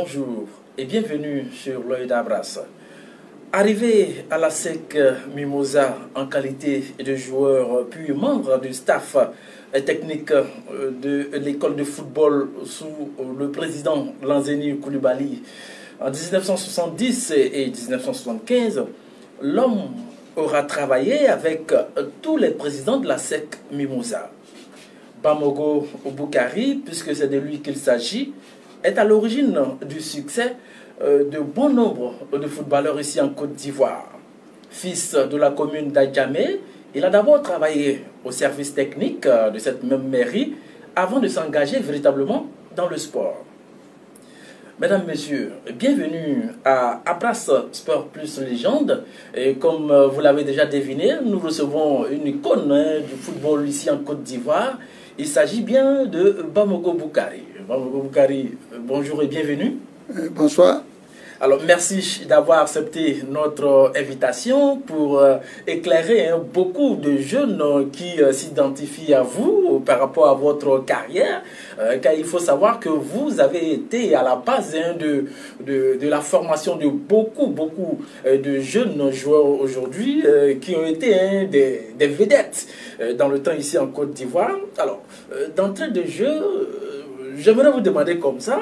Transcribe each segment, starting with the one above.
bonjour et bienvenue sur l'œil d'Abras. Arrivé à la SEC Mimosa en qualité de joueur puis membre du staff technique de l'école de football sous le président Lanzeni Coulibaly en 1970 et 1975, l'homme aura travaillé avec tous les présidents de la SEC Mimosa. Bamogo Boukari, puisque c'est de lui qu'il s'agit, est à l'origine du succès de bon nombre de footballeurs ici en Côte d'Ivoire. Fils de la commune d'Adjamé, il a d'abord travaillé au service technique de cette même mairie avant de s'engager véritablement dans le sport. Mesdames, Messieurs, bienvenue à Abras Sport Plus Légende. Et comme vous l'avez déjà deviné, nous recevons une icône du football ici en Côte d'Ivoire. Il s'agit bien de Bamogo Boukari. Bamogo Boukari, bonjour et bienvenue. Bonsoir. Alors, merci d'avoir accepté notre invitation pour éclairer beaucoup de jeunes qui s'identifient à vous par rapport à votre carrière, car il faut savoir que vous avez été à la base de la formation de beaucoup de jeunes joueurs aujourd'hui qui ont été des vedettes dans le temps ici en Côte d'Ivoire. Alors, d'entrée de jeu, j'aimerais vous demander comme ça,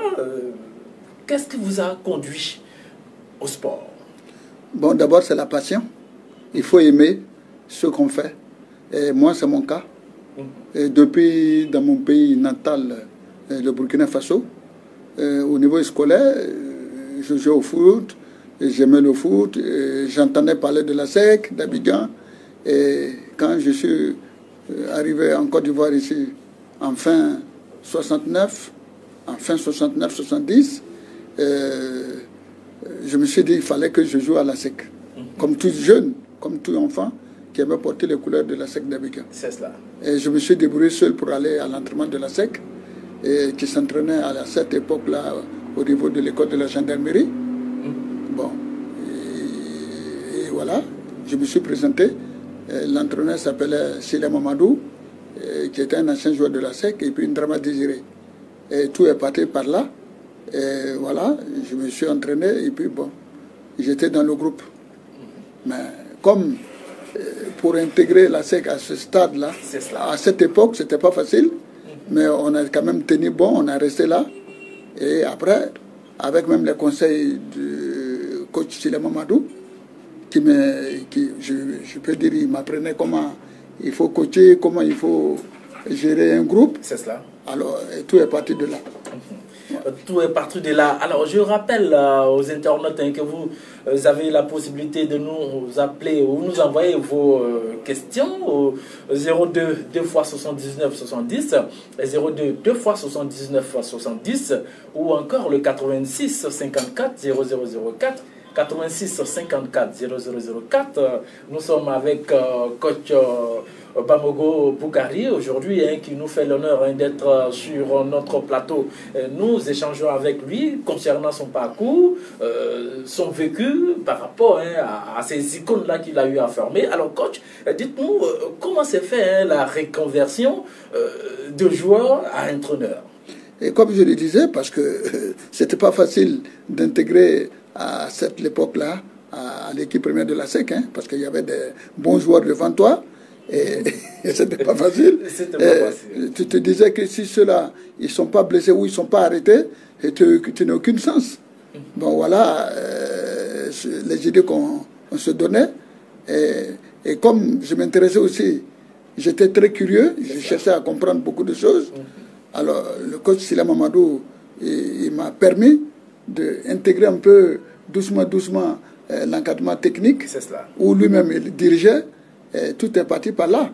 qu'est-ce qui vous a conduit au sport? Bon, d'abord, c'est la passion. Il faut aimer ce qu'on fait. Et moi, c'est mon cas. Et depuis, dans mon pays natal, le Burkina Faso, au niveau scolaire, je jouais au foot, j'aimais le foot, j'entendais parler de la SEC, d'Abidjan. Et quand je suis arrivé en Côte d'Ivoire ici, en fin 69-70, je me suis dit qu'il fallait que je joue à la SEC. Comme tout jeune, comme tout enfant qui aimait porter les couleurs de la SEC d'Abidjan. C'est cela. Et je me suis débrouillé seul pour aller à l'entraînement de la SEC, et qui s'entraînait à cette époque-là au niveau de l'école de la gendarmerie. Bon, et voilà, je me suis présenté. L'entraîneur s'appelait Sile Mamadou, qui était un ancien joueur de la SEC, et puis Ndrama Désiré. Et tout est parti par là. Et voilà, je me suis entraîné et puis bon, j'étais dans le groupe. Mais comme pour intégrer la SEC à ce stade-là, à cette époque, c'était pas facile, mais on a quand même tenu bon, on a resté là. Et après, avec même les conseils du coach Sile Mamadou, je peux dire, il m'apprenait comment il faut coacher, comment il faut gérer un groupe. C'est cela. Alors, tout est parti de là. Tout est parti de là. Alors, je rappelle aux internautes que vous avez la possibilité de nous appeler ou nous envoyer vos questions au 02 2 x 79 70, 02 2 x 79 70 ou encore le 86 54 0004. 86 54 0004. Nous sommes avec coach Bamogo Boukari aujourd'hui, qui nous fait l'honneur d'être sur notre plateau. Nous échangeons avec lui concernant son parcours, son vécu par rapport à ces icônes-là qu'il a eu à former. Alors coach, dites-nous comment s'est fait la reconversion de joueur à entraîneur? Et comme je le disais, parce que c'était pas facile d'intégrer à cette époque-là à l'équipe première de la SEC, parce qu'il y avait des bons joueurs devant toi, et c'était pas facile. Tu te disais que si ceux-là, ils sont pas blessés ou ils sont pas arrêtés, tu n'as aucune chance. Bon, voilà les idées qu'on se donnait. Et comme je m'intéressais aussi, j'étais très curieux, je cherchais à comprendre beaucoup de choses. Alors, le coach Sile Mamadou, il m'a permis d'intégrer un peu doucement l'encadrement technique, où lui-même il dirigeait. Et tout est parti par là.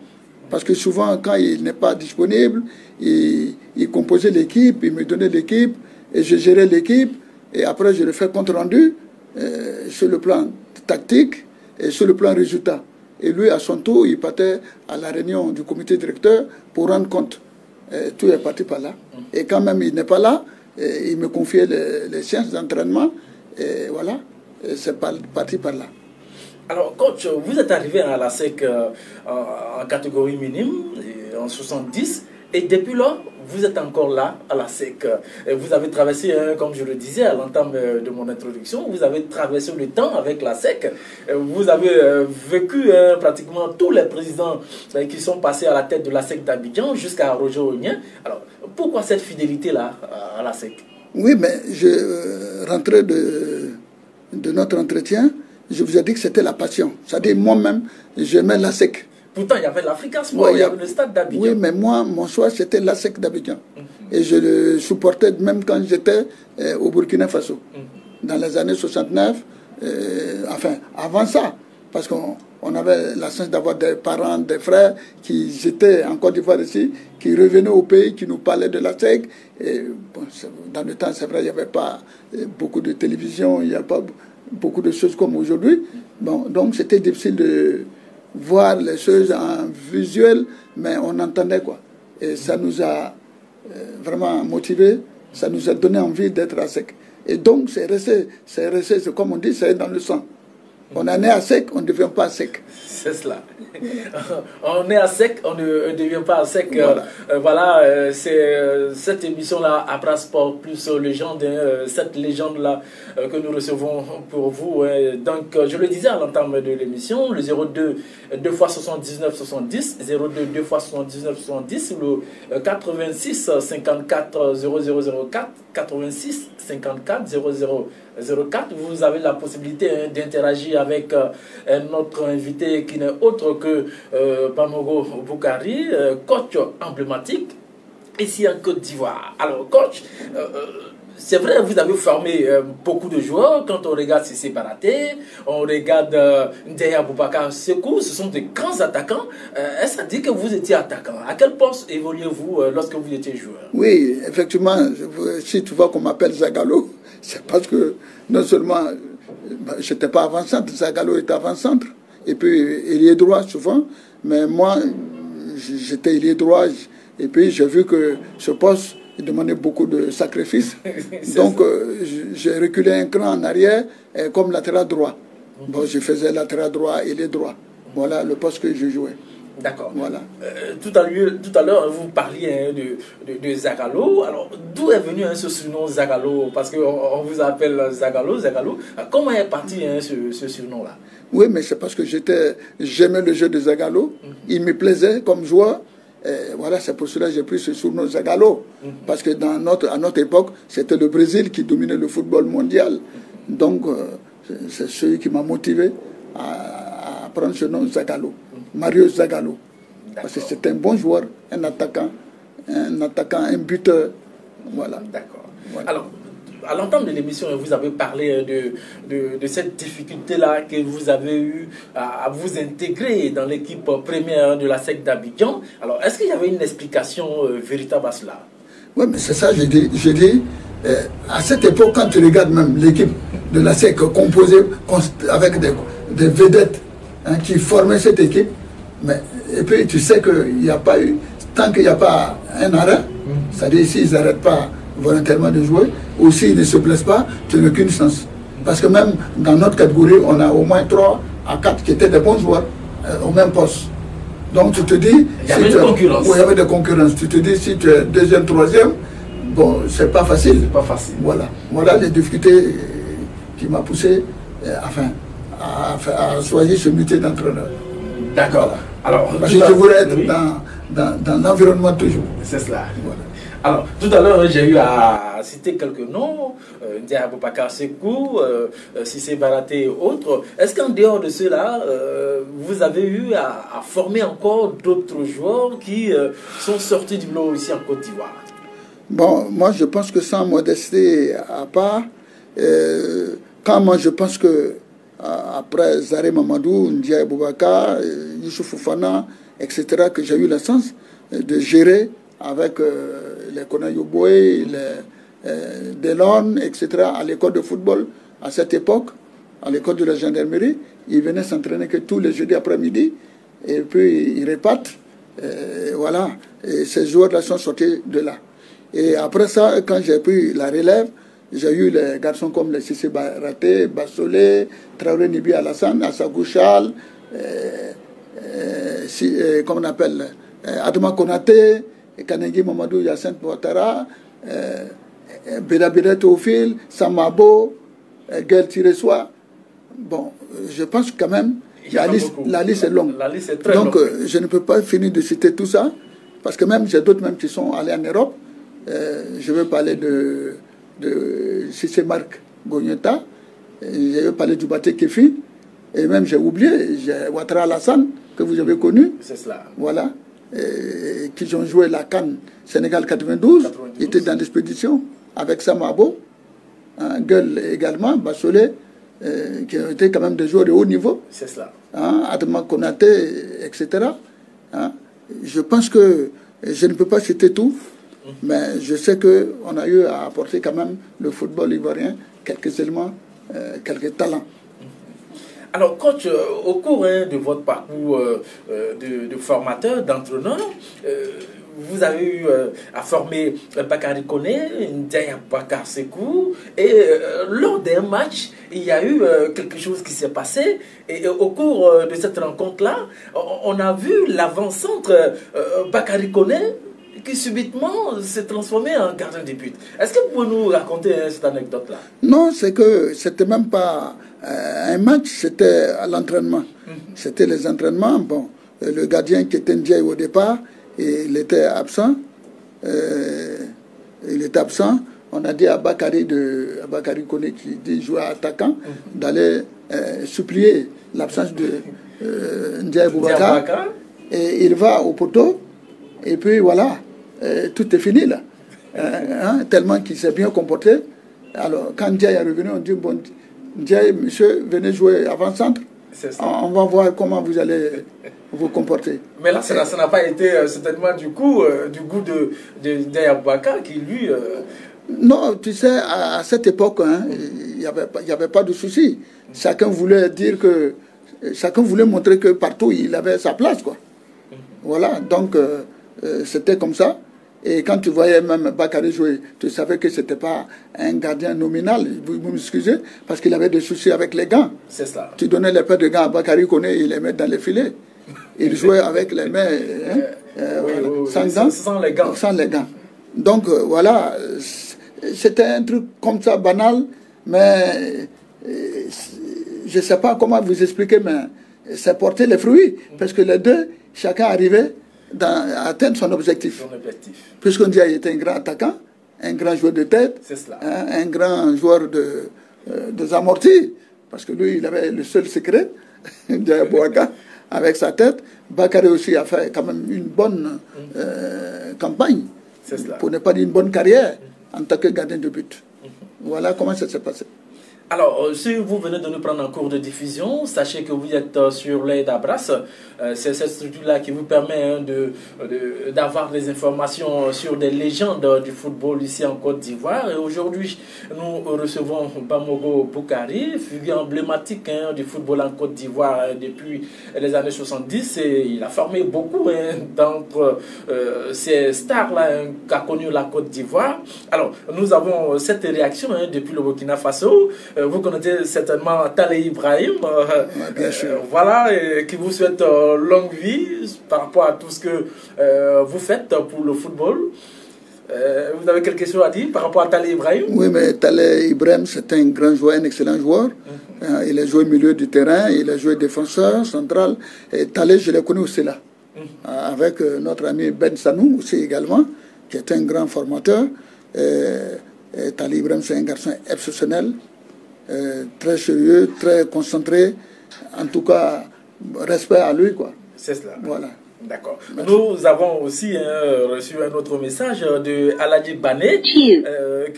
Parce que souvent, quand il n'est pas disponible, il composait l'équipe, il me donnait l'équipe, et je gérais l'équipe. Et après, je le fais compte rendu sur le plan tactique et sur le plan résultat. Et lui, à son tour, il partait à la réunion du comité directeur pour rendre compte. Tout est parti par là. Et quand même il n'est pas là, il me confiait les séances d'entraînement. Et voilà, c'est parti par là. Alors, coach, vous êtes arrivé à la SEC en catégorie minime, en 70. Et depuis là, vous êtes encore là à la SEC. Vous avez traversé, comme je le disais à l'entame de mon introduction, vous avez traversé le temps avec la SEC. Vous avez vécu pratiquement tous les présidents qui sont passés à la tête de la SEC d'Abidjan jusqu'à Roger Ognien. Alors, pourquoi cette fidélité-là à la SEC? Oui, mais je rentrais de notre entretien, je vous ai dit que c'était la passion. C'est-à-dire moi-même, j'aimais la SEC. Pourtant, il y avait l'Africa Sport, il y avait le stade d'Abidjan. Oui, mais moi, mon choix, c'était la SEC d'Abidjan. Et je le supportais même quand j'étais au Burkina Faso. Dans les années 69, enfin, avant ça, parce qu'on avait la chance d'avoir des parents, des frères qui étaient en Côte d'Ivoire ici, qui revenaient au pays, qui nous parlaient de la SEC. Et, bon, dans le temps, c'est vrai, il n'y avait pas beaucoup de télévision, il n'y a pas beaucoup de choses comme aujourd'hui. Bon, donc, c'était difficile de voir les choses en visuel, mais on entendait quoi. Et ça nous a vraiment motivés, ça nous a donné envie d'être à SEC. Et donc, c'est resté, c'est comme on dit, c'est dans le sang. On est né à SEC, on ne devient pas sec. C'est cela. On est à sec, on ne devient pas à sec. Voilà, c'est cette émission-là, Abra Sport plus légende, cette légende-là que nous recevons pour vous. Donc, je le disais à l'entame de l'émission, le 02 2 x 79 70, 02 2 x 79 70, ou le 86 54 0004, 86 54 0004. Vous avez la possibilité d'interagir avec notre invité qui n'est autre que Bamogo Boukari, coach emblématique ici en Côte d'Ivoire. Alors coach, c'est vrai, vous avez formé beaucoup de joueurs. Quand on regarde Cissé Baraté, on regarde Ndeya Boubacar Sekou, ce sont des grands attaquants. Est-ce à dire que vous étiez attaquant? À quel poste évoluez-vous lorsque vous étiez joueur? Oui, effectivement, si tu vois qu'on m'appelle Zagallo, c'est parce que non seulement je n'étais pas avant-centre, Zagallo était avant-centre, et puis ailier droit souvent, mais moi j'étais ailier droit, et puis j'ai vu que ce poste il demandait beaucoup de sacrifices. Donc j'ai reculé un cran en arrière comme latéral droit. Bon, je faisais latéral droit et les droits. Voilà le poste que je jouais. D'accord. Voilà. Tout à l'heure, vous parliez de Zagallo. Alors, d'où est venu ce surnom Zagallo? Parce qu'on vous appelle Zagallo. Comment est parti ce surnom-là? Oui, mais c'est parce que j'aimais le jeu de Zagallo. Il me plaisait comme joueur. Voilà, c'est pour cela que j'ai pris ce surnom Zagallo. Parce que à notre époque, c'était le Brésil qui dominait le football mondial. Donc, c'est celui qui m'a motivé à prendre ce nom Zagallo. Mario Zagallo. Parce que c'est un bon joueur, un attaquant, un buteur. Voilà. D'accord. Voilà. Alors, à l'entame de l'émission, vous avez parlé de cette difficulté-là que vous avez eu à vous intégrer dans l'équipe première de la SEC d'Abidjan. Alors, est-ce qu'il y avait une explication véritable à cela? Oui, mais c'est ça, je dis à cette époque, quand tu regardes même l'équipe de la SEC composée avec des vedettes qui formaient cette équipe, et puis tu sais qu'il n'y a pas eu, tant qu'il n'y a pas un arrêt, c'est-à-dire s'ils n'arrêtent pas volontairement de jouer, ou s'ils ne se blessent pas, tu n'as aucune chance. Parce que même dans notre catégorie, on a au moins 3 à 4 qui étaient des bons joueurs au même poste. Donc tu te dis... Il y avait de concurrence. Oui, il y avait de concurrence. Tu te dis, si tu es deuxième, troisième, bon, c'est pas facile. C'est pas facile. Voilà les difficultés qui m'ont poussé à choisir ce métier d'entraîneur. D'accord. Voilà. Alors, parce que je voulais être dans l'environnement toujours. C'est cela. Voilà. Alors, tout à l'heure, j'ai eu à citer quelques noms, Ndeya Boubacar Sekou, Cissé Baraté et autres. Est-ce qu'en dehors de cela, vous avez eu à former encore d'autres joueurs qui sont sortis du lot ici en Côte d'Ivoire? Bon, moi je pense que sans modestie à part, quand moi je pense que après Zaré Mamadou, Ndeya Boubacar, Youssouf Fofana, etc., que j'ai eu la chance de gérer avec les Konayoboe, les Delon, etc., à l'école de football, à cette époque, à l'école de la gendarmerie, ils venaient s'entraîner que tous les jeudis après-midi, et puis ils repartent, voilà, et ces joueurs-là sont sortis de là. Et après ça, quand j'ai pris la relève, j'ai eu les garçons comme les Cissé Baraté, Bassolé, Traoré Nibi Alassane, Assagou Charles, comment on appelle, Adama Konaté, Kanengi Mamadou, Yacinthe Ouattara, Beda Théophile, Samabo, Guel Tiressois. Bon, je pense quand même, la liste est longue. La liste est très Donc, longue. je ne peux pas finir de citer tout ça, parce que même j'ai d'autres même qui sont allés en Europe. Je veux parler de Cissé Marc Gogneta, je veux parler du Baté Kefi, et même j'ai oublié, j'ai Ouattara Alassane, que vous avez connu. C'est cela. Voilà. Qui ont joué la CAN Sénégal 92, ils étaient dans l'expédition avec Samabo, Gueule également, Bassolé, qui ont été quand même des joueurs de haut niveau. C'est cela. Adama Konaté, etc. Je pense que je ne peux pas citer tout, mais je sais qu'on a eu à apporter quand même le football ivoirien quelques éléments, quelques talents. Alors, coach, au cours de votre parcours de formateur, d'entraîneur, vous avez eu à former Bakary Koné, Ndiaye Boubacar Sékou, et lors d'un match, il y a eu quelque chose qui s'est passé, et au cours de cette rencontre-là, on a vu l'avant-centre Bakary Koné qui subitement s'est transformé en gardien de but. Est-ce que vous pouvez nous raconter cette anecdote-là? Non, c'est que c'était même pas un match, c'était à l'entraînement. C'était les entraînements. Bon, le gardien qui était Ndiaye au départ, il était absent. On a dit à Bakary Koné, qui dit jouer attaquant, d'aller supplier l'absence de Ndiaye Boubacar. Et il va au poteau. Et puis voilà, tout est fini là. Tellement qu'il s'est bien comporté. Alors, quand Ndiaye est revenu, on dit, bon, Ndiaye, monsieur, venez jouer avant-centre. On va voir comment vous allez vous comporter. Mais là, ça n'a pas été certainement du goût de Ndiaye Boubacar qui, lui... Non, tu sais, à cette époque, il n'y avait pas de souci. Chacun voulait montrer que partout, il avait sa place, quoi. Voilà, donc... c'était comme ça. Et quand tu voyais même Bakary jouer, tu savais que ce n'était pas un gardien nominal. Vous m'excusez, parce qu'il avait des soucis avec les gants. C'est ça. Tu donnais les paires de gants à Bakary Koné, il les met dans les filets. Il jouait avec les mains sans les gants. Sans les gants. Donc voilà, c'était un truc comme ça banal, mais je ne sais pas comment vous expliquer, mais ça portait les fruits. Parce que les deux, chacun arrivait à atteindre son objectif. Puisqu'on dit qu'il était un grand attaquant, un grand joueur de tête, un grand joueur de amortis, parce que lui, il avait le seul secret, Ndiaye Boubacar, avec sa tête. Bakary aussi a fait quand même une bonne campagne, pour ne pas dire une bonne carrière, en tant que gardien de but. Voilà comment ça s'est passé. Alors, si vous venez de nous prendre en cours de diffusion, sachez que vous êtes sur l'œil d'Abras. C'est cette structure-là qui vous permet d'avoir des informations sur des légendes du football ici en Côte d'Ivoire. Et aujourd'hui, nous recevons Bamogo Boukari, figure emblématique du football en Côte d'Ivoire depuis les années 70. Et il a formé beaucoup d'entre ces stars-là qu'a connu la Côte d'Ivoire. Alors, nous avons cette réaction depuis le Burkina Faso. Vous connaissez certainement Talé Ibrahim, bien sûr. Voilà, et qui vous souhaite longue vie par rapport à tout ce que vous faites pour le football. Vous avez quelque chose à dire par rapport à Talé Ibrahim? Oui, mais Talé Ibrahim, c'est un grand joueur, un excellent joueur. Il a joué au milieu du terrain, il a joué défenseur central. Et Talé, je l'ai connu aussi là, avec notre ami Ben Sanou aussi également, qui est un grand formateur. Et Talé Ibrahim, c'est un garçon exceptionnel. Très sérieux, très concentré. En tout cas, respect à lui, quoi. C'est cela. Voilà. D'accord. Nous avons aussi reçu un autre message de Aladji Bané qui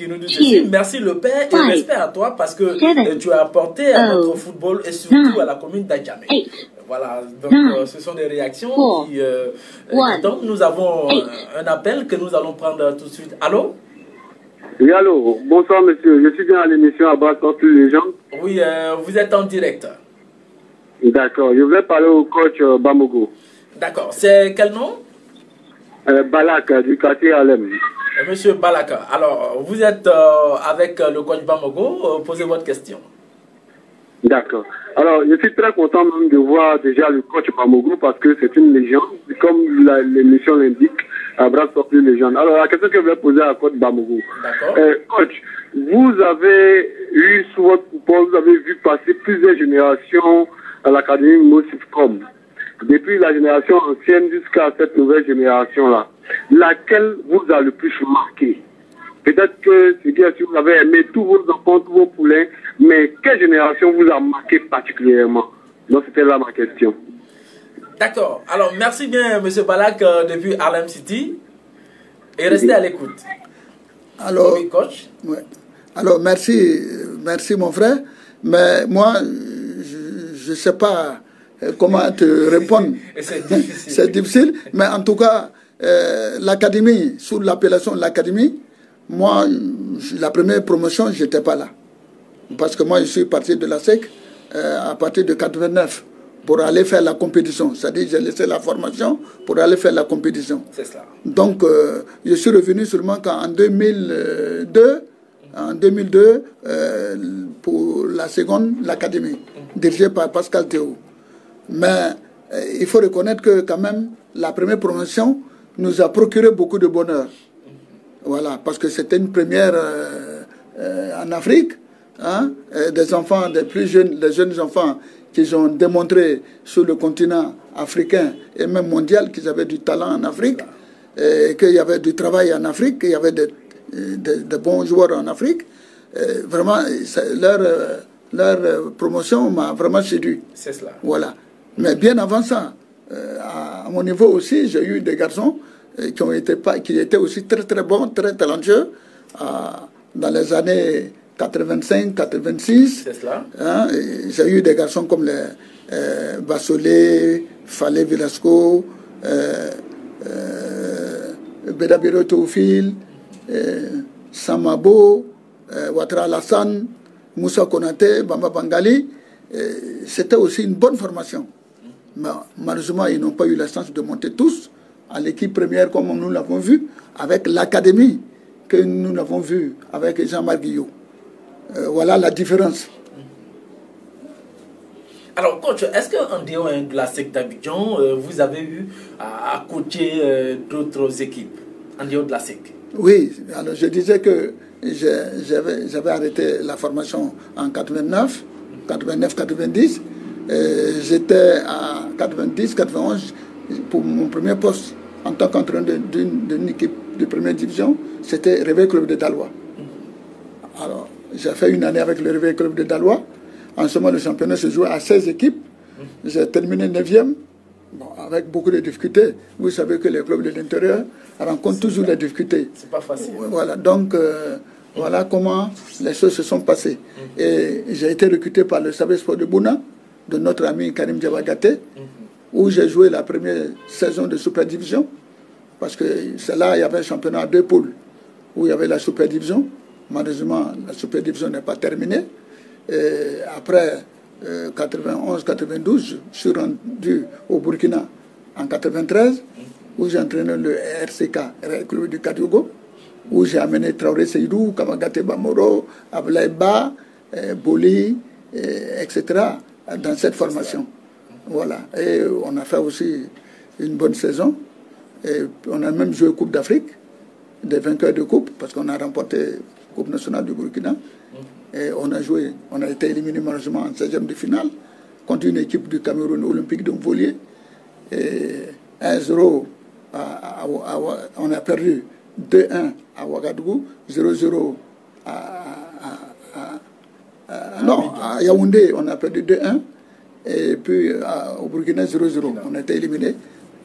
nous dit ceci. Merci le Père et respect à toi parce que tu as apporté à notre football et surtout à la commune d'Adjamé. Voilà, donc ce sont des réactions qui donc nous avons un appel que nous allons prendre tout de suite. Allô? Oui, allô, bonsoir monsieur, je suis bien à l'émission à Bras contre les gens. Oui, vous êtes en direct. D'accord, je vais parler au coach Bamogo. D'accord, c'est quel nom? Balak, du quartier Alem. Monsieur Balaka, alors vous êtes avec le coach Bamogo, posez votre question. D'accord. Alors, je suis très content même de voir déjà le coach Bamogou parce que c'est une légende, comme l'émission l'indique, Abra Sport Plus légende. Alors, la question que je vais poser à coach Bamogou. D'accord. Coach, vous avez eu sous votre coupole, vous avez vu passer plusieurs générations à l'Académie Mosifcom. Depuis la génération ancienne jusqu'à cette nouvelle génération-là. Laquelle vous a le plus marqué? Peut-être que si vous avez aimé tous vos enfants, tous vos poulains, mais quelle génération vous a marqué particulièrement? Donc c'était là ma question. D'accord. Alors merci bien M. Balak depuis Harlem City et restez à l'écoute. Alors, oui, coach. Ouais. Alors merci mon frère, mais moi je ne sais pas comment te répondre. C'est difficile, mais en tout cas l'académie, sous l'appellation de l'académie, moi, la première promotion, je n'étais pas là. Parce que moi, je suis parti de la SEC à partir de 89 pour aller faire la compétition. C'est-à-dire j'ai laissé la formation pour aller faire la compétition. C'est ça. Donc, je suis revenu seulement qu'en 2002, pour la seconde, l'académie, dirigée par Pascal Théo. Mais il faut reconnaître que quand même, la première promotion nous a procuré beaucoup de bonheur. Voilà, parce que c'était une première en Afrique, hein, des enfants, des plus jeunes, des jeunes enfants qui ont démontré sur le continent africain et même mondial qu'ils avaient du talent en Afrique, qu'il y avait du travail en Afrique, qu'il y avait de bons joueurs en Afrique. Vraiment, leur promotion m'a vraiment séduit. C'est cela. Voilà. Mais bien avant ça, à mon niveau aussi, j'ai eu des garçons qui étaient aussi très très bons, très talentueux dans les années 85-86. C'est cela. Hein, j'ai eu des garçons comme les Bassolé, Fallé Velasco, Bedabiro Théophile, Samabo, Ouattara Alassane, Moussa Konaté, Bamba Bangali. C'était aussi une bonne formation. Mais malheureusement, ils n'ont pas eu la chance de monter tous à l'équipe première comme nous l'avons vu, avec l'académie que nous l'avons vu avec Jean-Marc Guillot. Voilà la différence. Alors, coach, est-ce qu'en dehors de la SEC d'Abidjan, vous avez eu à coacher d'autres équipes en dehors de la SEC? Oui, alors je disais que j'avais arrêté la formation en 89-90. J'étais à 90-91 pour mon premier poste en tant qu'entraîneur d'une équipe de première division, c'était Réveil Club de Dalois. Alors, j'ai fait une année avec le Réveil Club de Dalois. En ce moment, le championnat se jouait à 16 équipes. J'ai terminé 9e, bon, avec beaucoup de difficultés. Vous savez que les clubs de l'intérieur rencontrent toujours des difficultés. C'est pas facile. Voilà, donc voilà comment les choses se sont passées. Et j'ai été recruté par le Stade Sport de Bouna, de notre ami Karim Diabagate, où j'ai joué la première saison de Super Division, parce que c'est là il y avait un championnat à 2 poules, où il y avait la Super Division. Malheureusement, la Super Division n'est pas terminée. Et après 91-92, je suis rendu au Burkina en 93, où j'ai entraîné le RCK, le club du Kadiogo, où j'ai amené Traoré Seydou, Kamagate Bamoro, Ablaïba, Boli, etc. dans cette formation. Voilà. Et on a fait aussi une bonne saison. Et on a même joué Coupe d'Afrique, des vainqueurs de Coupe, parce qu'on a remporté la Coupe nationale du Burkina. Et on a été éliminé malheureusement en 16e de finale contre une équipe du Cameroun olympique de Volier. Et 1-0, on a perdu 2-1 à Ouagadougou, 0-0 à Yaoundé, on a perdu 2-1. Et puis au Burkina 0-0, on a été éliminé,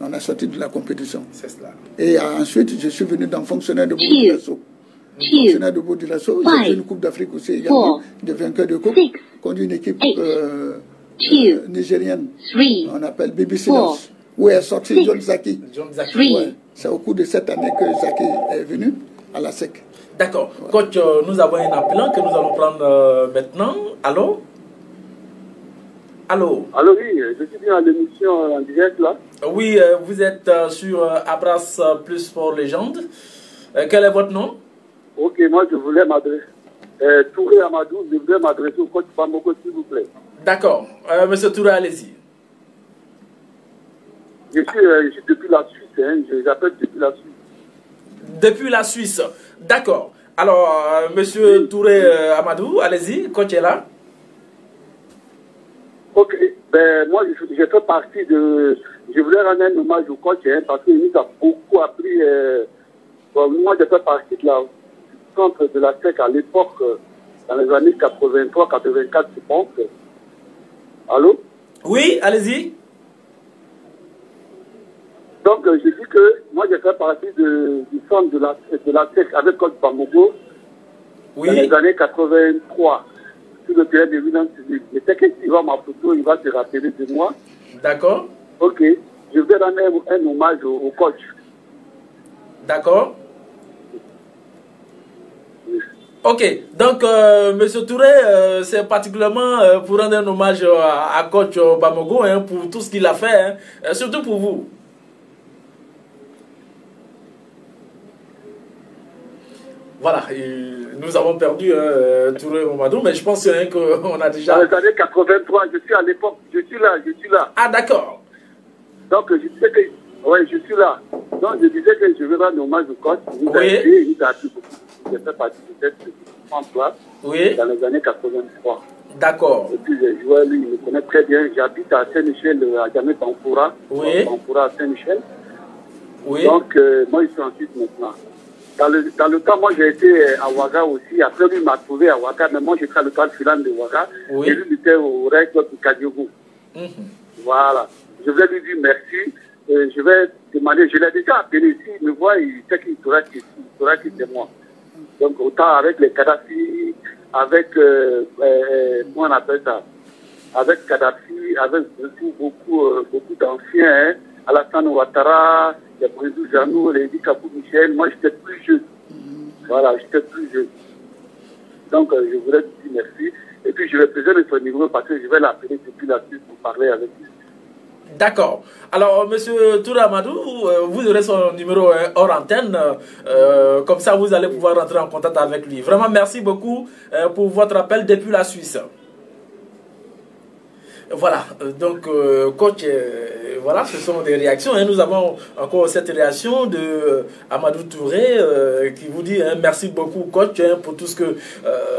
on a sorti de la compétition. C'est cela. Et ensuite, je suis venu dans fonctionnaire de Bourg-du-Lasso. Fonctionnaire de Bourg-du-Lasso, j'ai fait une coupe d'Afrique aussi également, de vainqueur de coupe, contre une équipe nigérienne, on appelle BBC Loss, où est sorti John Zaki. Ouais, c'est au cours de cette année que Zaki est venu à la SEC. D'accord. Coach, nous avons un appelant que nous allons prendre maintenant. Allô? Allô? Allô, oui, je suis bien à l'émission en direct là. Oui, vous êtes sur Abras Plus Sport Légende. Quel est votre nom? Ok, moi je voulais m'adresser. Touré Amadou, je voulais m'adresser au coach Bamogou, s'il vous plaît. D'accord. Monsieur Touré, allez-y. Je suis depuis la Suisse, hein. J'appelle depuis la Suisse. Depuis la Suisse. D'accord. Alors, monsieur Touré Amadou, allez-y, coach est là. Ok, ben moi je fais partie de... Je voulais rendre un hommage au coach, hein, parce qu'il nous a beaucoup appris. Bon, moi je fais partie de la centre de la SEC à l'époque, dans les années 83-84, je pense. Allô? Oui, allez-y. Donc je dis que moi je fais partie du centre de la SEC avec coach Bamogo, Oui. dans les années 83. Sur le terrain de Villan Public. Et quelqu'un qui va ma photo, il va se rappeler de moi. D'accord. Ok, je vais rendre un hommage au coach. D'accord. Ok, donc monsieur Touré, c'est particulièrement pour rendre un hommage à coach Bamogo, hein, pour tout ce qu'il a fait, hein, surtout pour vous. Voilà, nous avons perdu Touré Mamadou, mais je pense hein, qu'on a déjà... Dans les années 83, je suis à l'époque, je suis là. Ah d'accord. Donc je disais que, ouais, je suis là. Donc je disais que je vais rendre hommage au coach. Il nous a aidé, il nous a appris beaucoup. J'ai fait partie de cette emploi dans les années 83. D'accord. Et puis j'ai joué, lui, il me connaît très bien. J'habite à Saint-Michel, à Djamé-Tampoura. Oui. Tampoura à Saint-Michel. Oui. Donc moi je suis en Suisse maintenant. Dans le temps, moi j'ai été à Ouaga aussi. Après lui il m'a trouvé à Ouaga, mais moi j'étais à l'hôpital Filan de Ouaga. Oui. Et lui il était au règle du Kadiogo. Voilà. Je vais lui dire merci. Je vais demander, je l'ai déjà appelé ici, il me voit, il sait qu'il saura qui c'est moi. Donc autant avec les Kadhafi, avec, comment on appelle ça, avec Kadhafi, avec beaucoup d'anciens, hein, Alassane Ouattara, les Brésil Janou, les Dikapou Michel, moi j'étais plus jeune. Voilà, j'étais plus jeune. Donc je voulais lui dire merci. Et puis je vais présenter son numéro parce que je vais l'appeler depuis la suite pour parler avec lui. D'accord. Alors, monsieur Touré Amadou, vous aurez son numéro hors antenne. Comme ça, vous allez pouvoir rentrer en contact avec lui. Vraiment, merci beaucoup pour votre appel depuis la Suisse. Voilà, donc coach, voilà, ce sont des réactions. Hein. Nous avons encore cette réaction de Amadou Touré qui vous dit merci beaucoup coach pour tout ce que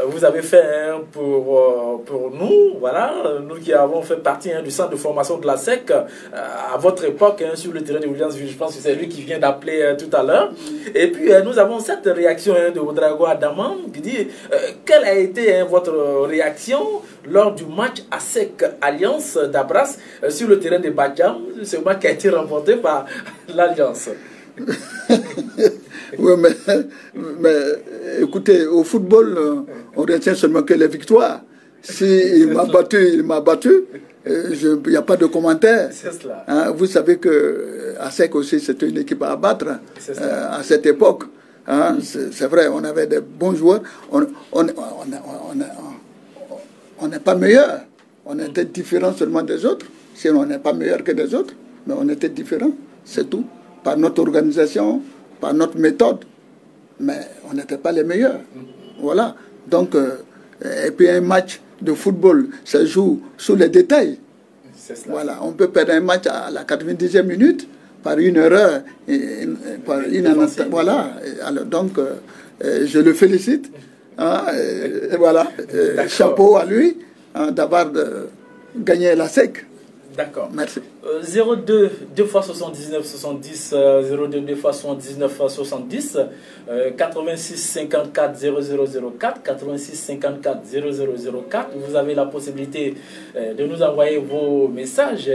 vous avez fait pour nous. Voilà, nous qui avons fait partie du centre de formation de la SEC à votre époque sur le terrain de Williamsville. Je pense que c'est lui qui vient d'appeler tout à l'heure. Et puis nous avons cette réaction de Ouedraogo Adaman qui dit quelle a été votre réaction lors du match à SEC Alliance d'Abras sur le terrain de Badjam, ce match qui a été remporté par l'Alliance. Oui, mais écoutez, au football, on retient seulement que les victoires. S'il m'a battu, il m'a battu. Il n'y a pas de commentaire. Hein, vous savez que ASEC aussi, c'était une équipe à abattre à cette époque. Hein, c'est vrai, on avait des bons joueurs. On n'est pas meilleur. On était différent seulement des autres. Sinon, on n'est pas meilleur que des autres. Mais on était différent, c'est tout. Par notre organisation, par notre méthode. Mais on n'était pas les meilleurs. Voilà. Donc, et puis un match de football, ça joue sous les détails. Voilà. On peut perdre un match à la 90e minute par une erreur. Voilà. Alors, donc, je le félicite. Hein, voilà. Chapeau à lui d'avoir gagné la SEC. D'accord. Merci. 02 2 fois 79 70 02 2 fois 79 70 86 54 0004 86 54 0004. Vous avez la possibilité de nous envoyer vos messages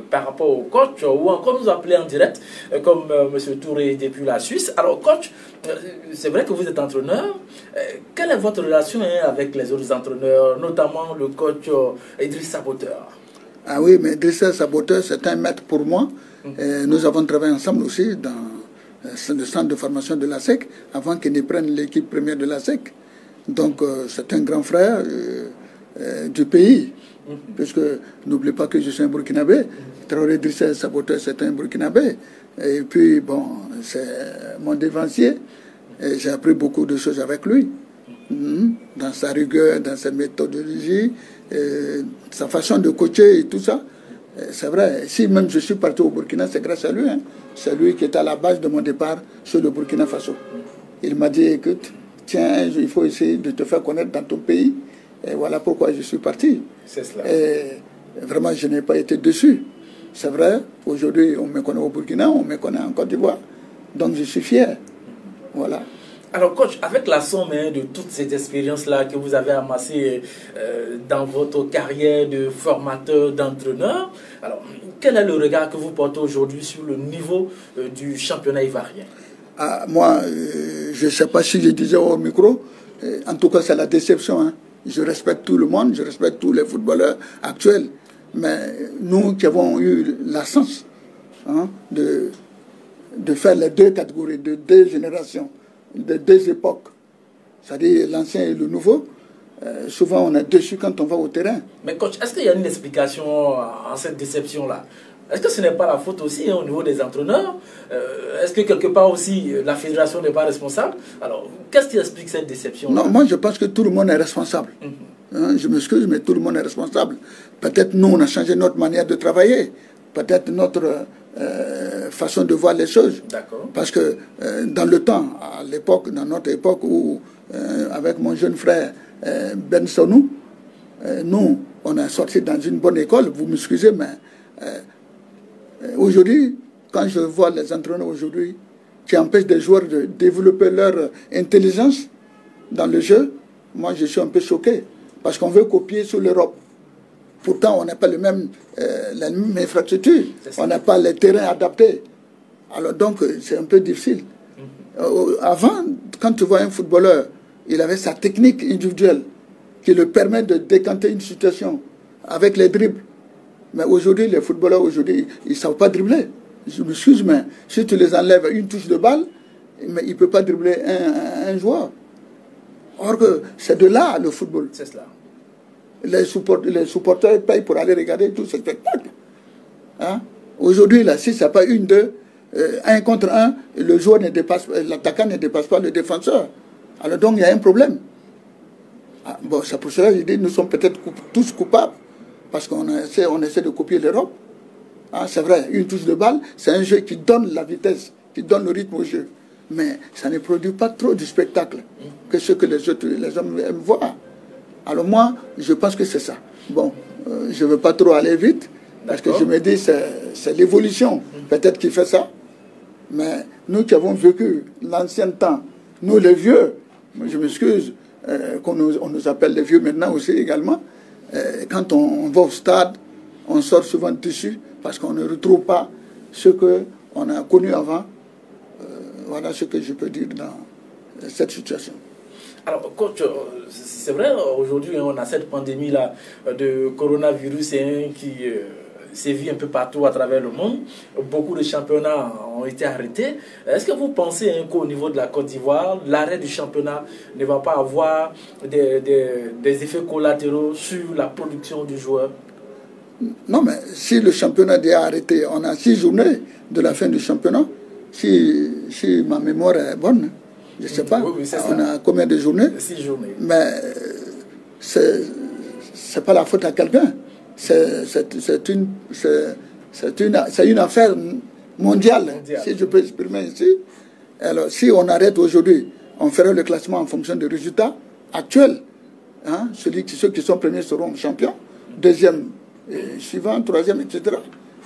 par rapport au coach ou encore nous appeler en direct comme M. Touré depuis la Suisse. Alors coach, c'est vrai que vous êtes entraîneur. Quelle est votre relation avec les autres entraîneurs, notamment le coach Idriss Saboteur? Ah oui, mais Idrissa Saboteur, c'est un maître pour moi. Nous avons travaillé ensemble aussi dans le centre de formation de la SEC, avant qu'il ne prenne l'équipe première de la SEC. Donc, c'est un grand frère du pays. Puisque, n'oubliez pas que je suis un Burkinabé. Traoré Idrissa Saboteur, c'est un Burkinabé. Et puis, bon, c'est mon dévancier. Et j'ai appris beaucoup de choses avec lui. Dans sa rigueur, dans sa méthodologie, sa façon de coacher et tout ça. C'est vrai, si même je suis parti au Burkina, c'est grâce à lui. Hein. C'est lui qui est à la base de mon départ sur le Burkina Faso. Il m'a dit, écoute, tiens, il faut essayer de te faire connaître dans ton pays. Et voilà pourquoi je suis parti. C'est cela. Et vraiment, je n'ai pas été déçu. C'est vrai, aujourd'hui, on me connaît au Burkina, on me connaît en Côte d'Ivoire. Donc, je suis fier. Voilà. Alors, coach, avec la somme de toutes ces expériences-là que vous avez amassées dans votre carrière de formateur, d'entraîneur, alors, quel est le regard que vous portez aujourd'hui sur le niveau du championnat ivoirien? Moi, je ne sais pas si je disais au micro, en tout cas, c'est la déception. Hein. Je respecte tout le monde, je respecte tous les footballeurs actuels. Mais nous qui avons eu la chance de faire les deux catégories, de deux générations, de deux époques, c'est-à-dire l'ancien et le nouveau, souvent on est déçu quand on va au terrain. Mais coach, est-ce qu'il y a une explication à cette déception-là? Est-ce que ce n'est pas la faute aussi au niveau des entraîneurs? Est-ce que quelque part aussi la fédération n'est pas responsable? Alors, qu'est-ce qui explique cette déception? Non, moi je pense que tout le monde est responsable. Je m'excuse, mais tout le monde est responsable. Peut-être nous, on a changé notre manière de travailler. Peut-être notre façon de voir les choses. Parce que dans le temps, à l'époque, dans notre époque où, avec mon jeune frère Ben Sonou, nous, on a sorti dans une bonne école, vous m'excusez, mais aujourd'hui, quand je vois les entraîneurs aujourd'hui qui empêchent des joueurs de développer leur intelligence dans le jeu, moi je suis un peu choqué. Parce qu'on veut copier sur l'Europe. Pourtant, on n'a pas les mêmes infrastructures. On n'a pas les terrains adaptés. Alors donc, c'est un peu difficile. Avant, quand tu vois un footballeur, il avait sa technique individuelle qui le permet de décanter une situation avec les dribbles. Mais aujourd'hui, les footballeurs, aujourd'hui, ils ne savent pas dribbler. Je m'excuse, mais si tu les enlèves une touche de balle, mais il ne peut pas dribbler un joueur. Or que c'est de là le football. C'est cela. Les supporters payent pour aller regarder tout ce spectacle. Hein? Aujourd'hui, là, si ce n'est pas une, deux, un contre un, le joueur ne dépasse, l'attaquant ne dépasse pas le défenseur. Alors donc il y a un problème. Bon, c'est pour cela que je dis nous sommes peut-être tous coupables parce qu'on essaie de copier l'Europe. C'est vrai, une touche de balle, c'est un jeu qui donne la vitesse, qui donne le rythme au jeu. Mais ça ne produit pas trop du spectacle que ce que les hommes aiment voir. Alors moi, je pense que c'est ça. Bon, je ne veux pas trop aller vite, parce que je me dis c'est l'évolution peut-être qui fait ça. Mais nous qui avons vécu l'ancien temps, nous les vieux, je m'excuse qu'on nous appelle les vieux maintenant aussi également, quand on va au stade, on sort souvent dessus parce qu'on ne retrouve pas ce qu'on a connu avant. Voilà ce que je peux dire dans cette situation. Alors, coach, c'est vrai, aujourd'hui, on a cette pandémie-là de coronavirus qui sévit un peu partout à travers le monde. Beaucoup de championnats ont été arrêtés. Est-ce que vous pensez qu'au niveau de la Côte d'Ivoire, l'arrêt du championnat ne va pas avoir des effets collatéraux sur la production du joueur? Non, mais si le championnat est arrêté, on a 6 journées de la fin du championnat. Si ma mémoire est bonne, je ne sais pas, oui, on a combien de journées? 6 journées. Mais c'est pas la faute à quelqu'un. C'est une affaire mondiale, si je peux exprimer ici. Alors, si on arrête aujourd'hui, on fera le classement en fonction des résultats actuels. Hein? Ceux qui sont premiers seront champions, deuxième, suivant, troisième, etc.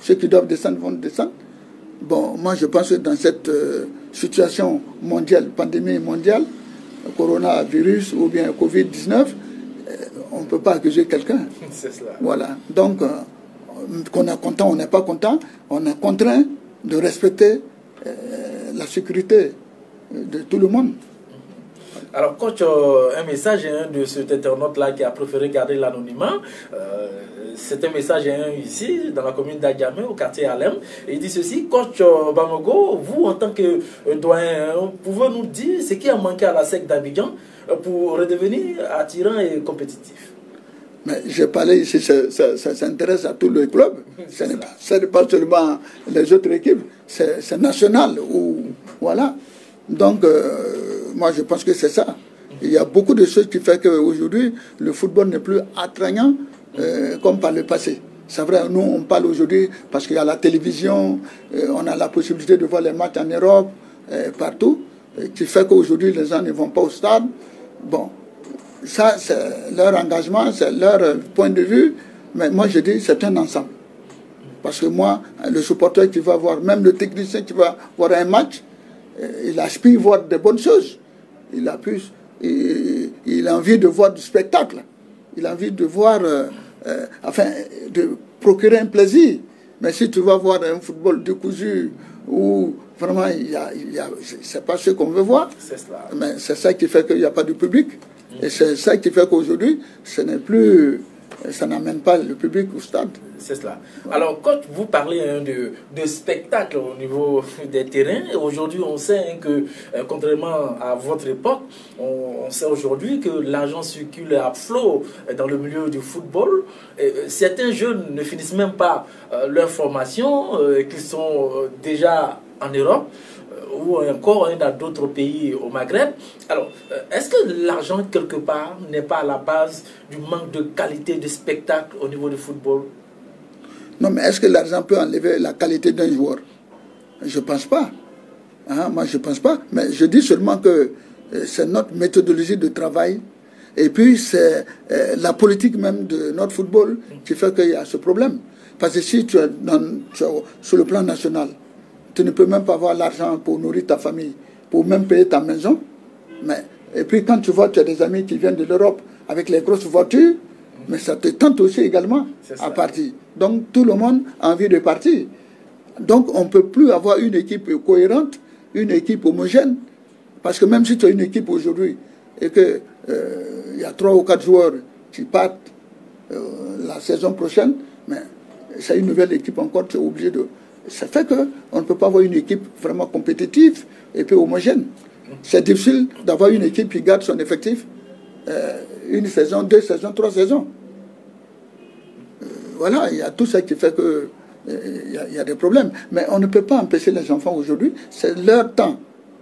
Ceux qui doivent descendre vont descendre. Bon, moi je pense que dans cette situation mondiale, pandémie mondiale, coronavirus ou bien Covid-19, on ne peut pas accuser quelqu'un. C'est cela. Voilà. Donc, qu'on est content, on n'est pas content, on est contraint de respecter la sécurité de tout le monde. Alors, coach, un message de cet internaute-là qui a préféré garder l'anonymat. C'est un message ici, dans la commune d'Adjamé, au quartier Alem. Et il dit ceci: coach Bamako, vous, en tant que doyen, pouvez nous dire ce qui a manqué à la SEC d'Abidjan pour redevenir attirant et compétitif? Mais j'ai parlé ici, ça s'intéresse à tous les clubs. Ce n'est pas seulement les autres équipes, c'est national. Voilà. Donc, moi, je pense que c'est ça. Il y a beaucoup de choses qui font qu'aujourd'hui, le football n'est plus attrayant comme par le passé. C'est vrai, nous on parle aujourd'hui parce qu'il y a la télévision, on a la possibilité de voir les matchs en Europe, partout, qui fait qu'aujourd'hui les gens ne vont pas au stade. Bon, ça c'est leur engagement, c'est leur point de vue, mais moi je dis c'est un ensemble. Parce que moi, le supporter qui va voir, même le technicien qui va voir un match, il aspire voir des bonnes choses. Il a envie de voir du spectacle. Il a envie de voir, enfin, de procurer un plaisir. Mais si tu vas voir un football décousu où vraiment c'est pas ce qu'on veut voir, mais c'est ça qui fait qu'il n'y a pas de public. Et c'est ça qui fait qu'aujourd'hui, ça n'amène pas le public au stade. C'est cela. Alors, quand vous parlez de spectacle au niveau des terrains, aujourd'hui, on sait que, contrairement à votre époque, on sait aujourd'hui que l'argent circule à flot dans le milieu du football. Certains jeunes ne finissent même pas leur formation, qui sont déjà en Europe, ou encore dans d'autres pays au Maghreb. Alors, est-ce que l'argent, quelque part, n'est pas à la base du manque de qualité de spectacle au niveau du football? Non, mais est-ce que l'argent peut enlever la qualité d'un joueur? Je ne pense pas. Hein, moi, je ne pense pas. Mais je dis seulement que c'est notre méthodologie de travail. Et puis, c'est la politique même de notre football qui fait qu'il y a ce problème. Parce que si tu es sur le plan national, tu ne peux même pas avoir l'argent pour nourrir ta famille, pour même payer ta maison. Et puis quand tu vois, tu as des amis qui viennent de l'Europe avec les grosses voitures, mais ça te tente aussi également à partir. Donc tout le monde a envie de partir. Donc on ne peut plus avoir une équipe cohérente, une équipe homogène. Parce que même si tu as une équipe aujourd'hui et qu'il y a 3 ou 4 joueurs qui partent la saison prochaine, mais c'est une nouvelle équipe encore, tu es obligé de... Ça fait qu'on ne peut pas avoir une équipe vraiment compétitive et puis homogène. C'est difficile d'avoir une équipe qui garde son effectif une saison, 2 saisons, 3 saisons. Voilà, il y a tout ça qui fait qu'il y a des problèmes. Mais on ne peut pas empêcher les enfants aujourd'hui. C'est leur temps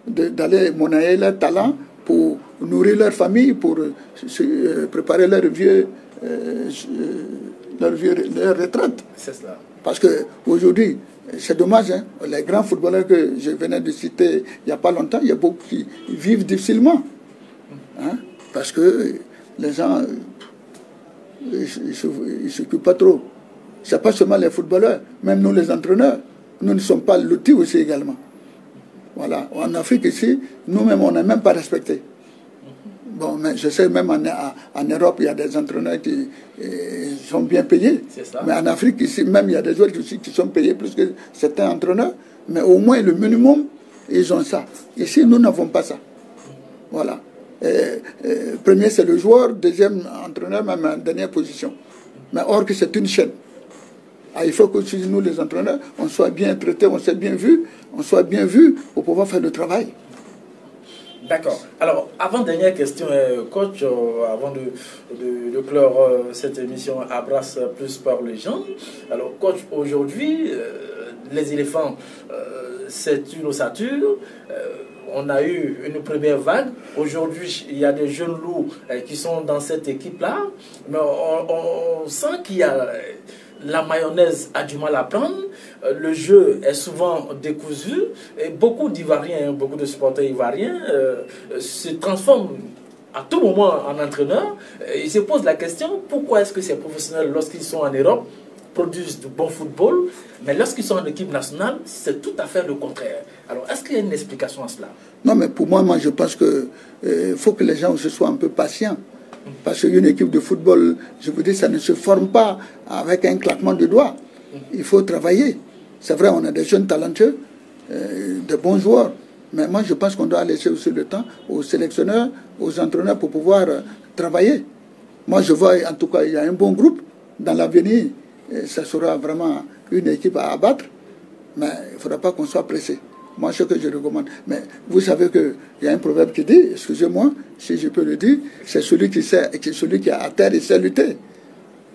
d'aller monnayer leur talent pour nourrir leur famille, pour préparer leur retraite. C'est cela. Parce qu'aujourd'hui, c'est dommage, hein, les grands footballeurs que je venais de citer il n'y a pas longtemps, il y a beaucoup qui vivent difficilement. Hein, parce que les gens, ils ne s'occupent pas trop. Ce n'est pas seulement les footballeurs, même nous les entraîneurs, nous ne sommes pas lotis aussi également. Voilà. En Afrique ici, nous-mêmes, on n'est même pas respectés. Bon, mais je sais, même en Europe, il y a des entraîneurs qui sont bien payés. Mais en Afrique, ici, même, il y a des joueurs aussi qui sont payés plus que certains entraîneurs. Mais au moins, le minimum, ils ont ça. Ici, nous n'avons pas ça. Voilà. Premier, c'est le joueur. Deuxième, entraîneur, même en dernière position. Mais or que c'est une chaîne. Ah, il faut que nous, les entraîneurs, on soit bien traités, on soit bien vus pour pouvoir faire le travail. D'accord. Alors, avant-dernière question, coach, avant de clore cette émission Abrace plus par les gens. Alors, coach, aujourd'hui, les éléphants, c'est une ossature. On a eu une première vague. Aujourd'hui, il y a des jeunes loups qui sont dans cette équipe-là. Mais on sent qu'il y a... La mayonnaise a du mal à prendre, le jeu est souvent décousu, et beaucoup d'Ivoiriens, beaucoup de supporters ivoiriens se transforment à tout moment en entraîneurs. Ils se posent la question, pourquoi est-ce que ces professionnels, lorsqu'ils sont en Europe, produisent du bon football, mais lorsqu'ils sont en équipe nationale, c'est tout à fait le contraire. Alors, est-ce qu'il y a une explication à cela? Non, mais pour moi, je pense qu'il faut que les gens se soient un peu patients. Parce qu'une équipe de football, je vous dis, ça ne se forme pas avec un claquement de doigts. Il faut travailler. C'est vrai, on a des jeunes talentueux, de bons joueurs. Mais moi, je pense qu'on doit laisser aussi le temps aux sélectionneurs, aux entraîneurs pour pouvoir travailler. Moi, je vois, en tout cas, il y a un bon groupe. Dans l'avenir, ça sera vraiment une équipe à abattre. Mais il ne faudra pas qu'on soit pressé. Moi, ce que je recommande. Mais vous savez qu'il y a un proverbe qui dit, excusez-moi, si je peux le dire, c'est celui qui est à terre et sait lutter.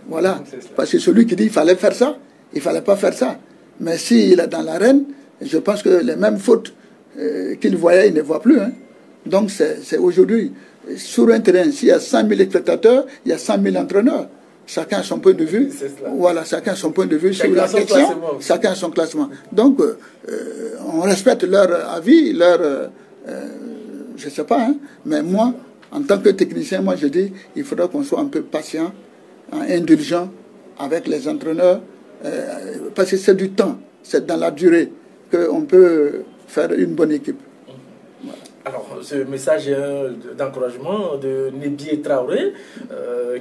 Voilà. Parce que celui qui dit qu'il fallait faire ça, il ne fallait pas faire ça. Mais s'il est dans l'arène, je pense que les mêmes fautes qu'il voyait, il ne voit plus. Hein. Donc, c'est aujourd'hui, sur un terrain, s'il y a 100 000 spectateurs, il y a 100 000 entraîneurs. chacun a son point de vue. Voilà, chacun a son point de vue sur la question. Chacun a son classement. Donc, on respecte leur avis, je ne sais pas, hein, mais moi, en tant que technicien, moi je dis il faudra qu'on soit un peu patient, indulgent avec les entraîneurs, parce que c'est du temps, c'est dans la durée qu'on peut faire une bonne équipe. Voilà. Alors, ce message d'encouragement de Nébié Traoré,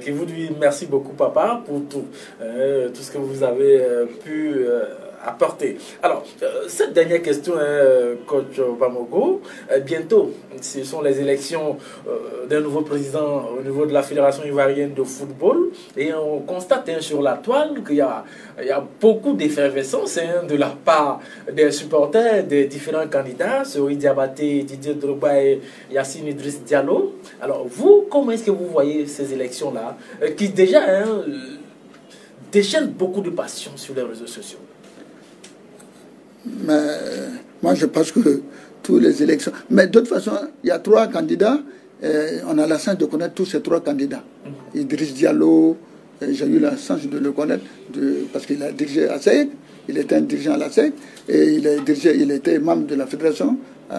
qui vous dit merci beaucoup papa pour tout ce que vous avez pu apporter. Alors, cette dernière question, coach Bamogo, bientôt, ce sont les élections d'un nouveau président au niveau de la Fédération ivoirienne de football, et on constate sur la toile qu'il y a beaucoup d'effervescence de la part des supporters des différents candidats, Sori Diabaté, Didier Drogba et Yassine Idriss Diallo. Alors, vous, comment est-ce que vous voyez ces élections-là, qui déjà déchaînent beaucoup de passion sur les réseaux sociaux? Mais moi, je pense que toutes les élections... Mais de toute façon, il y a 3 candidats. On a la chance de connaître tous ces 3 candidats. Idriss Diallo, j'ai eu la chance de le connaître parce qu'il a dirigé à SEC. Il était un dirigeant à la SEC. Et il était membre de la fédération,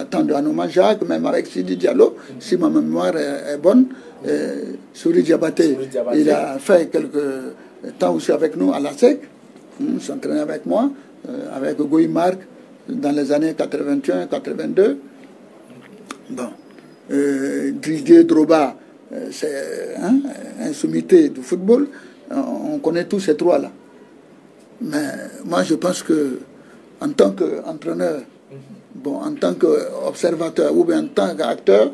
tant de Anouma Jacques, même avec Sidi Diallo, si ma mémoire est bonne. Sori Diabaté, il a fait quelques temps aussi avec nous à la SEC. Il s'entraînait avec moi. Avec Goy Marc dans les années 81-82. Bon. Didier Drogba, c'est un sommité du football. On connaît tous ces 3-là. Mais moi, je pense que en tant qu'entraîneur, bon, en tant qu'observateur ou bien en tant qu'acteur,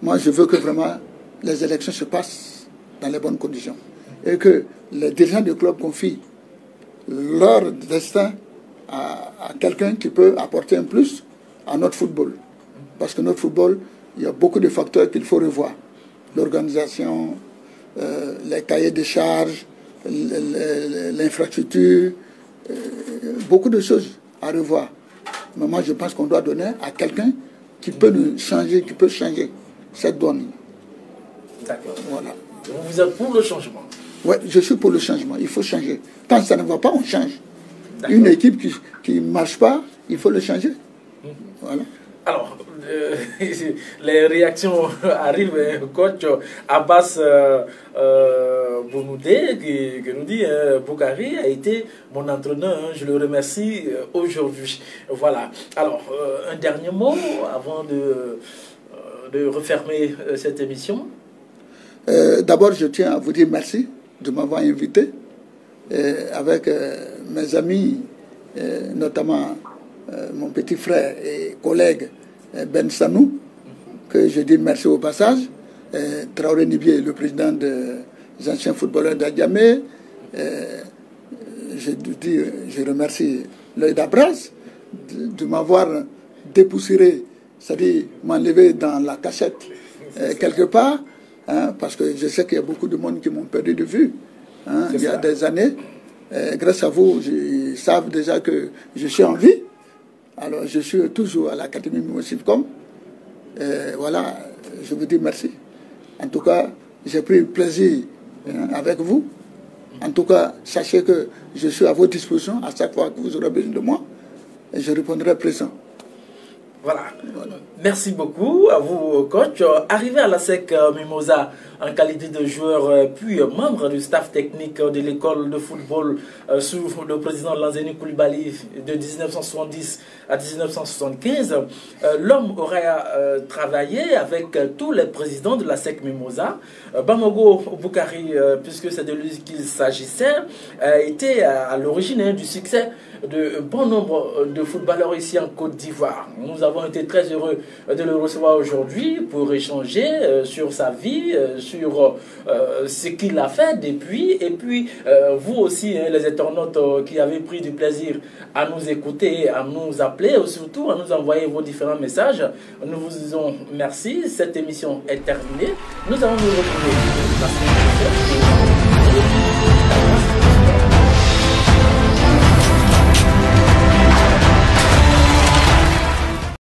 moi, je veux que vraiment les élections se passent dans les bonnes conditions. Et que les dirigeants du club confient leur destin à quelqu'un qui peut apporter un plus à notre football. Parce que notre football, il y a beaucoup de facteurs qu'il faut revoir. L'organisation, les cahiers de charges, l'infrastructure, beaucoup de choses à revoir. Mais moi, je pense qu'on doit donner à quelqu'un qui peut nous changer, qui peut changer cette donne. D'accord. Voilà. Vous êtes pour le changement? Oui, je suis pour le changement. Il faut changer. Quand ça ne va pas, on change. Une équipe qui ne marche pas, il faut le changer. Voilà. Alors, les réactions arrivent. Coach Abbas Boumoudé qui nous dit Boukari a été mon entraîneur. Je le remercie aujourd'hui. Voilà. Alors, un dernier mot avant de refermer cette émission. D'abord, je tiens à vous dire merci de m'avoir invité avec mes amis, notamment mon petit frère et collègue Ben Sanou, que je dis merci au passage, Traoré Nibié, le président des anciens footballeurs d'Adjamé, je remercie l'œil d'Abras de m'avoir dépoussiéré, c'est-à-dire m'enlever dans la cachette quelque part. Parce que je sais qu'il y a beaucoup de monde qui m'ont perdu de vue il y a des années. Grâce à vous, ils savent déjà que je suis en vie. Alors, je suis toujours à l'Académie Mimosivcom. Voilà, je vous dis merci. En tout cas, j'ai pris plaisir avec vous. En tout cas, sachez que je suis à votre disposition à chaque fois que vous aurez besoin de moi. Et je répondrai présent. Voilà. Merci beaucoup à vous, coach. Arrivé à la SEC Mimosa en qualité de joueur, puis membre du staff technique de l'école de football sous le président Lanzeni Koulibaly de 1970 à 1975, l'homme aurait travaillé avec tous les présidents de la SEC Mimosa. Bamogo Boukari, puisque c'est de lui qu'il s'agissait, était à l'origine du succès de bon nombre de footballeurs ici en Côte d'Ivoire. Nous avons été très heureux de le recevoir aujourd'hui pour échanger sur sa vie, sur ce qu'il a fait depuis, et puis vous aussi, les internautes qui avez pris du plaisir à nous écouter, à nous appeler, ou surtout à nous envoyer vos différents messages. Nous vous disons merci. Cette émission est terminée. Nous allons nous retrouver la semaine prochaine.